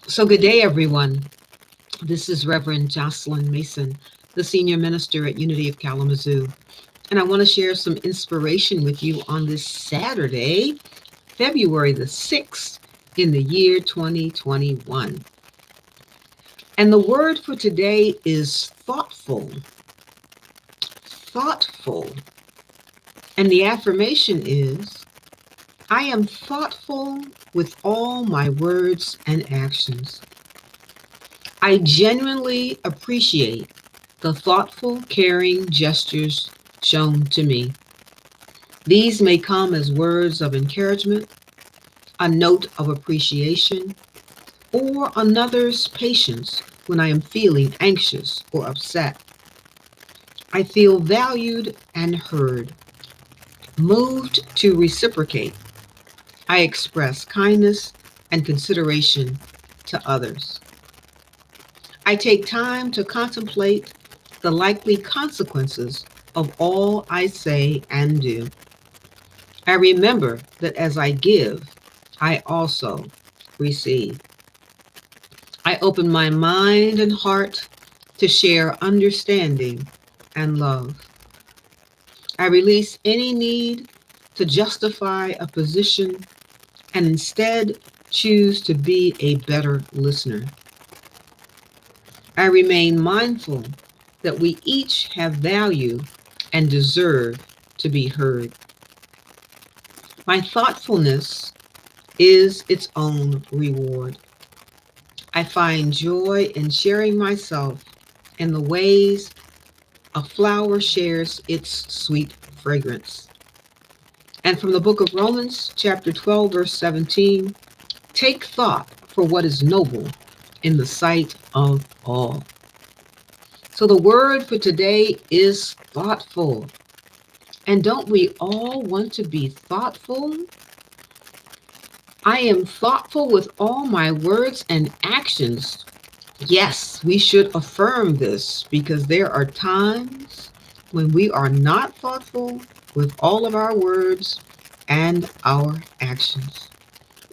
So, good day, everyone. This is Reverend Joslyn Mason, the senior minister at Unity of Kalamazoo. And I want to share some inspiration with you on this Saturday, February the 6th, in the year 2021. And the word for today is thoughtful. Thoughtful. And the affirmation is I am thoughtful with all my words and actions. I genuinely appreciate the thoughtful, caring gestures shown to me. These may come as words of encouragement, a note of appreciation, or another's patience when I am feeling anxious or upset. I feel valued and heard. Moved to reciprocate, I express kindness and consideration to others. I take time to contemplate the likely consequences of all I say and do. I remember that as I give, I also receive. I open my mind and heart to share understanding and love. I release any need to justify a position and instead choose to be a better listener. I remain mindful that we each have value and deserve to be heard. My thoughtfulness is its own reward. I find joy in sharing myself in the ways a flower shares its sweet fragrance. And from the book of Romans, chapter 12, verse 17, take thought for what is noble in the sight of all. So the word for today is thoughtful. And don't we all want to be thoughtful? I am thoughtful with all my words and actions. Yes, we should affirm this because there are times when we are not thoughtful with all of our words and our actions.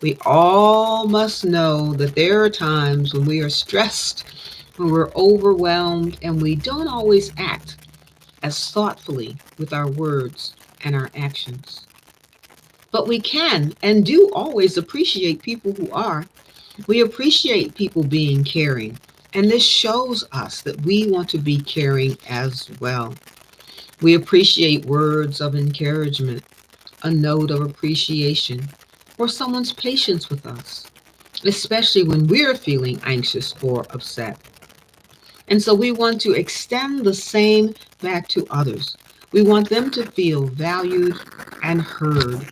We all must know that there are times when we are stressed, when we're overwhelmed, and we don't always act as thoughtfully with our words and our actions. But we can and do always appreciate people who are. We appreciate people being caring. And this shows us that we want to be caring as well. We appreciate words of encouragement, a note of appreciation, or someone's patience with us, especially when we're feeling anxious or upset. And so we want to extend the same back to others. We want them to feel valued and heard.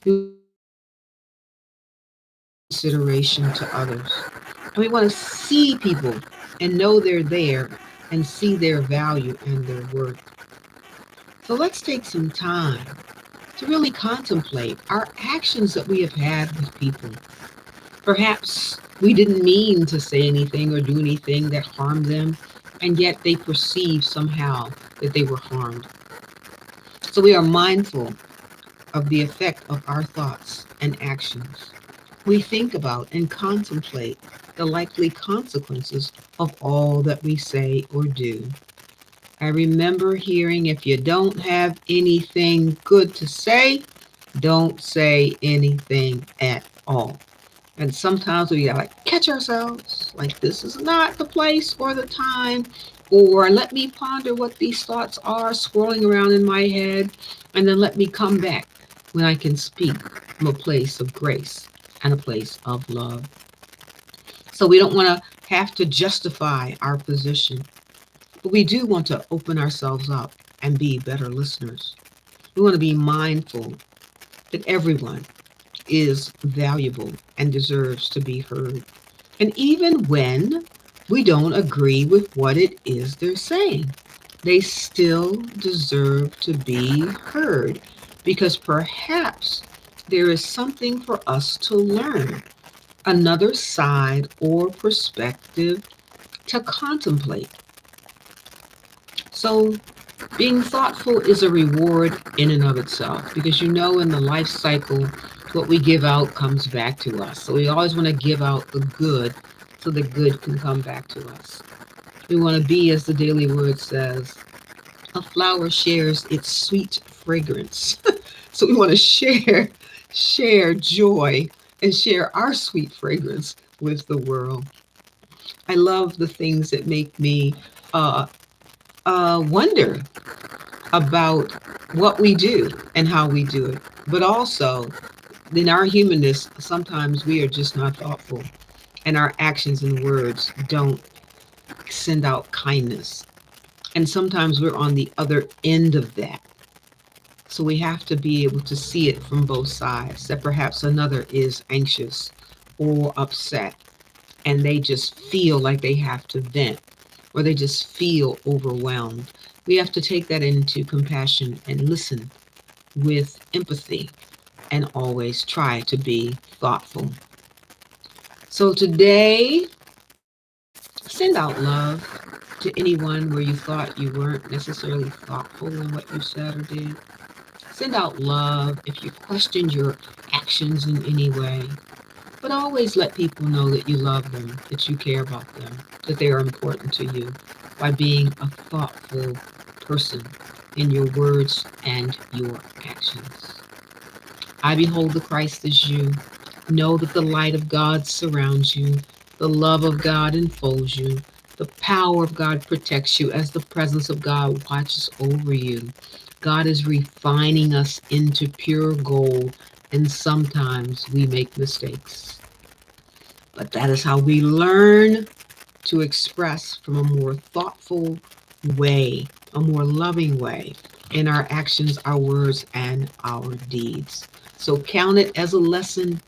We want to express kindness and consideration to others. And we want to see people and know they're there and see their value and their worth. So let's take some time to really contemplate our actions that we have had with people. Perhaps we didn't mean to say anything or do anything that harmed them, and yet they perceived somehow that they were harmed. So we are mindful of the effect of our thoughts and actions. We think about and contemplate the likely consequences of all that we say or do. I remember hearing if you don't have anything good to say, don't say anything at all. And sometimes we gotta catch ourselves, like this is not the place or the time, or let me ponder what these thoughts are swirling around in my head, and then let me come back when I can speak from a place of grace and a place of love. So we don't want to have to justify our position, but we do want to open ourselves up and be better listeners. We want to be mindful that everyone is valuable and deserves to be heard. And even when we don't agree with what it is they're saying, they still deserve to be heard because perhaps there is something for us to learn, another side or perspective to contemplate. So, being thoughtful is a reward in and of itself because you know in the life cycle, what we give out comes back to us. So we always want to give out the good so the good can come back to us. We want to be, as the Daily Word says, a flower shares its sweet fragrance. So we want to share joy and share our sweet fragrance with the world. I love the things that make me uh, wonder about what we do and how we do it. But also, in our humanness, sometimes we are just not thoughtful, and our actions and words don't send out kindness. And sometimes we're on the other end of that. So we have to be able to see it from both sides, that perhaps another is anxious or upset, and they just feel like they have to vent, or they just feel overwhelmed. We have to take that into compassion and listen with empathy and always try to be thoughtful. So today, send out love to anyone where you thought you weren't necessarily thoughtful in what you said or did. Send out love if you questioned your actions in any way. But always let people know that you love them, that you care about them, that they are important to you by being a thoughtful person in your words and your actions. I behold the Christ as you. Know that the light of God surrounds you, the love of God enfolds you, the power of God protects you as the presence of God watches over you. God is refining us into pure gold, and sometimes we make mistakes. But that is how we learn to express from a more thoughtful way, a more loving way in our actions, our words, and our deeds. So count it as a lesson,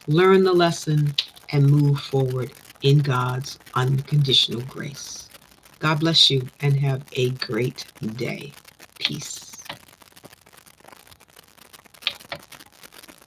learn the lesson, and move forward in God's unconditional grace. God bless you and have a great day. Peace.